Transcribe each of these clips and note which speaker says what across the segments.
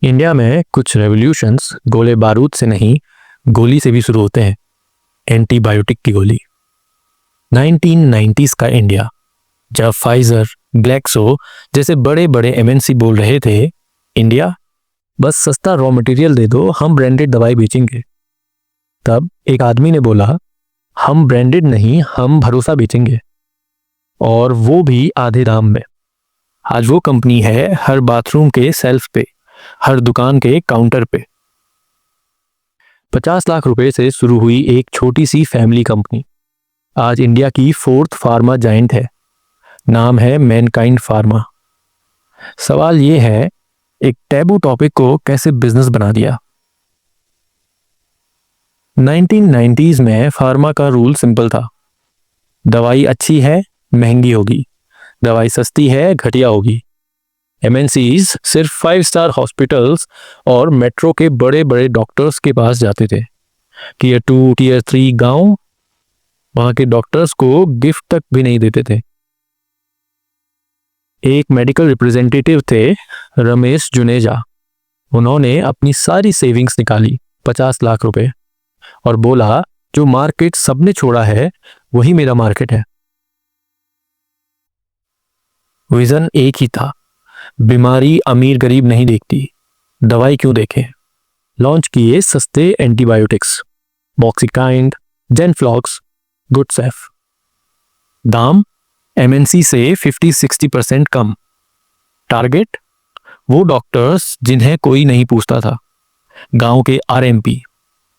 Speaker 1: India में कुछ revolutions गोले बारूद से नहीं, गोली से भी शुरू होते हैं। एंटीबायोटिक की गोली। 1990s का इंडिया, जब फाइजर, ग्लेक्सो जैसे बड़े बड़े एमएनसी बोल रहे थे, इंडिया बस सस्ता रॉ मटेरियल दे दो, हम ब्रांडेड दवाई बेचेंगे। तब एक आदमी ने बोला, हम ब्रांडेड नहीं, हम भरोसा बेचेंगे, और वो भी आधे दाम में। आज वो कंपनी है हर बाथरूम के सेल्फ पे, हर दुकान के काउंटर पे। 50 लाख रुपए से शुरू हुई एक छोटी सी फैमिली कंपनी आज इंडिया की 4th फार्मा जायंट है। नाम है मैनकाइंड फार्मा। सवाल ये है, एक टैबू टॉपिक को कैसे बिजनेस बना दिया। 1990s में फार्मा का रूल सिंपल था। दवाई अच्छी है, महंगी होगी। दवाई सस्ती है, घटिया होगी। एमएनसीज सिर्फ 5 स्टार हॉस्पिटल्स और मेट्रो के बड़े बड़े डॉक्टर्स के पास जाते थे। टियर 2, टियर 3 गांव, वहां के डॉक्टर्स को गिफ्ट तक भी नहीं देते थे। एक मेडिकल रिप्रेजेंटेटिव थे, रमेश जुनेजा। उन्होंने अपनी सारी सेविंग्स निकाली, 50 लाख रुपए, और बोला, जो मार्केट सबने छोड़ा है वही मेरा मार्केट है। विजन एक ही था, बीमारी अमीर गरीब नहीं देखती, दवाई क्यों देखें। लॉन्च किए सस्ते एंटीबायोटिक्स, मॉक्सिकाइंड, जेनफ्लॉक्स, गुडसेफ। दाम एमएनसी से 50-60% कम। टारगेट वो डॉक्टर्स जिन्हें कोई नहीं पूछता था, गांव के आरएमपी,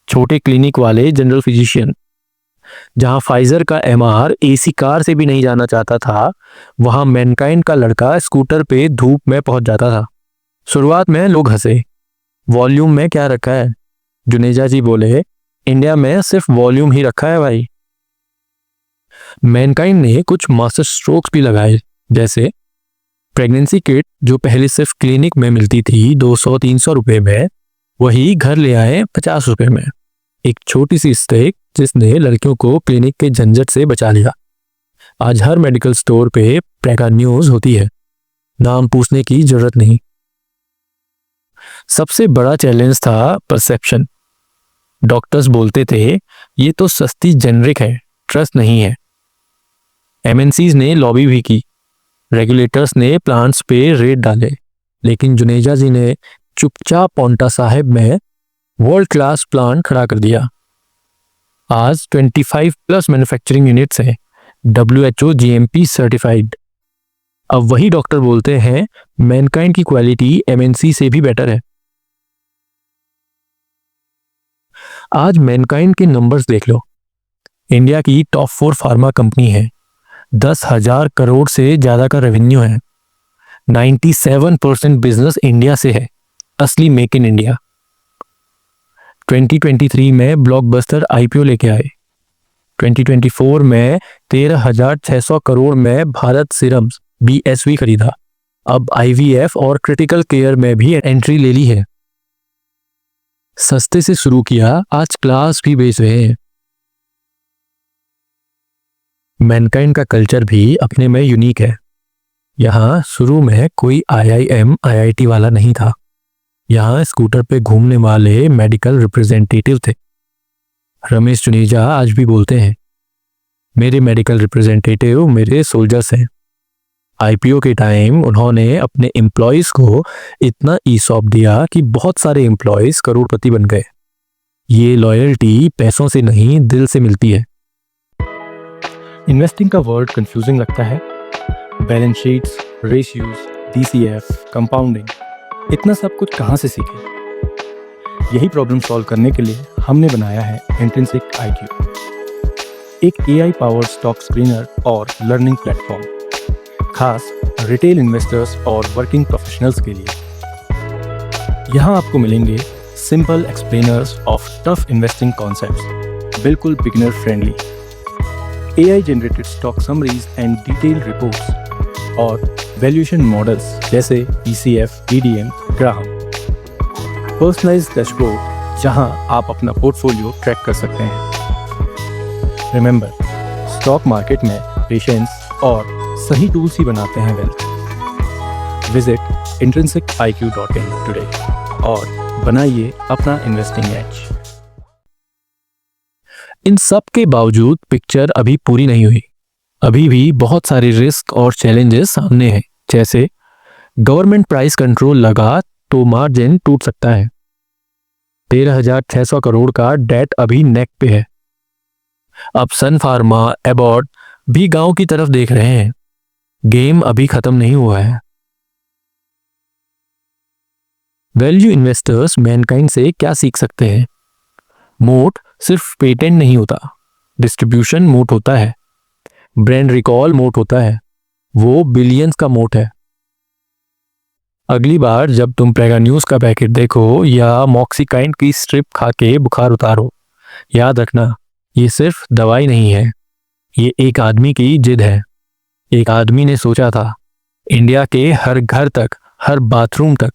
Speaker 1: छोटे क्लिनिक वाले जनरल फिजिशियन। जहां फाइजर का एमआर एसी कार से भी नहीं जाना चाहता था, वहां मैनकाइंड का लड़का स्कूटर पे धूप में पहुंच जाता था। शुरुआत में लोग हंसे, वॉल्यूम में क्या रखा है। जुनेजा जी बोले, इंडिया में सिर्फ वॉल्यूम ही रखा है भाई। मैनकाइंड ने कुछ मास्टर स्ट्रोक्स भी लगाए, जैसे प्रेगनेंसी किट जो पहले सिर्फ क्लिनिक में मिलती थी 200-300 रुपए में, वही घर ले आए 50 रुपए में। एक छोटी सी स्टेक जिसने लड़कियों को क्लिनिक के झंझट से बचा लिया। आज हर मेडिकल स्टोर पे प्रेगा न्यूज होती है, नाम पूछने की जरूरत नहीं। सबसे बड़ा चैलेंज था परसेप्शन। डॉक्टर्स बोलते थे, ये तो सस्ती जेनरिक है, ट्रस्ट नहीं है। एमएनसीज ने लॉबी भी की, रेगुलेटर्स ने प्लांट्स पे रेट डाले, लेकिन जुनेजा जी ने चुपचाप पौंटा साहिब में वर्ल्ड क्लास प्लांट खड़ा कर दिया। आज 25+ मैन्युफैक्चरिंग यूनिट्स हैं, WHO GMP सर्टिफाइड। अब वही डॉक्टर बोलते हैं, मैनकाइंड की क्वालिटी एमएनसी से भी बेटर है। आज मैनकाइंड के नंबर्स देख लो। इंडिया की टॉप 4 फार्मा कंपनी है, 10,000 करोड़ से ज्यादा का रेवेन्यू है। 97% बिजनेस इंडिया से है, असली मेक इन इंडिया। 2023 में ब्लॉकबस्टर आईपीओ लेके आए। 2024 में 13,600 करोड़ में भारत सीरम्स BSV खरीदा। अब IVF और क्रिटिकल केयर में भी एंट्री ले ली है। सस्ते से शुरू किया, आज क्लास भी बेच रहे हैं। मैनकाइंड का कल्चर भी अपने में यूनिक है। यहाँ शुरू में कोई IIM IIT वाला नहीं था। यहाँ स्कूटर पे घूमने वाले मेडिकल रिप्रेजेंटेटिव थे। रमेश जुनेजा आज भी बोलते हैं, मेरे मेडिकल रिप्रेजेंटेटिव मेरे सोल्जर्स हैं। आईपीओ के टाइम उन्होंने अपने एम्प्लॉयज को इतना ईसॉप दिया कि बहुत सारे एम्प्लॉयज करोड़पति बन गए। ये लॉयल्टी पैसों से नहीं, दिल से मिलती है। इन्वेस्टिंग का वर्ड कंफ्यूजिंग लगता है। Balance sheets, ratios, DCF, compounding, इतना सब कुछ कहाँ से सीखें। यही प्रॉब्लम सॉल्व करने के लिए हमने बनाया है इंट्रिंसिक IQ, एक AI पावर्ड स्टॉक स्क्रीनर और लर्निंग प्लेटफॉर्म, खास रिटेल इन्वेस्टर्स और वर्किंग प्रोफेशनल्स के लिए। यहाँ आपको मिलेंगे simple explainers of tough investing concepts, बिल्कुल beginner friendly. AI generated stock summaries and detail reports और वैल्यूएशन मॉडल्स जैसे DCF, DDM, Graham. Personalised dashboard जहां आप अपना पोर्टफोलियो ट्रैक कर सकते हैं। रिमेंबर, स्टॉक मार्केट में पेशेंस और सही टूल्स ही बनाते हैं वेल्थ। Visit intrinsiciq.in today। और बनाइए अपना इन्वेस्टिंग एज।
Speaker 2: इन सब के बावजूद पिक्चर अभी पूरी नहीं हुई। अभी भी बहुत सारे रिस्क और चैलेंजेस सामने हैं, जैसे गवर्नमेंट प्राइस कंट्रोल लगा तो मार्जिन टूट सकता है। 13,600 करोड़ का डेट अभी नेक पे है। अब सन फार्मा, एबॉट भी गांव की तरफ देख रहे हैं। गेम अभी खत्म नहीं हुआ है। वैल्यू इन्वेस्टर्स मैनकाइंड से क्या सीख सकते हैं? मोट सिर्फ पेटेंट नहीं होता, डिस्ट्रीब्यूशन मोट होता है, ब्रांड रिकॉल मोट होता है, वो बिलियंस का मोट है। अगली बार जब तुम प्रेगा न्यूज का पैकेट देखो या मॉक्सिकाइंड की स्ट्रिप खा के बुखार उतारो, याद रखना ये सिर्फ दवाई नहीं है, ये एक आदमी की जिद है। एक आदमी ने सोचा था इंडिया के हर घर तक, हर बाथरूम तक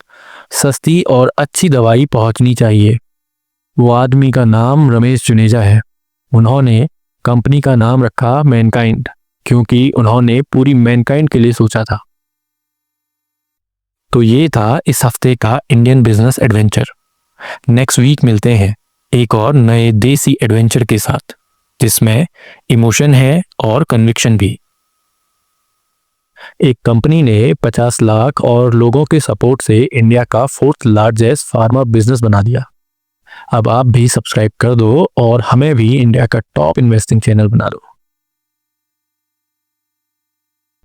Speaker 2: सस्ती और अच्छी दवाई पहुंचनी चाहिए। वो आदमी का नाम रमेश जुनेजा है। उन्होंने कंपनी का नाम रखा मैनकाइंड, क्योंकि उन्होंने पूरी मैनकाइंड के लिए सोचा था। तो ये था इस हफ्ते का Indian business adventure. Next week मिलते हैं एक और नए देसी एडवेंचर के साथ, जिसमें इमोशन है और कन्विक्शन भी। एक कंपनी ने 50 लाख और लोगों के सपोर्ट से इंडिया का 4th लार्जेस्ट फार्मा बिजनेस बना दिया। अब आप भी सब्सक्राइब कर दो और हमें भी इंडिया का टॉप इन्वेस्टिंग चैनल बना दो।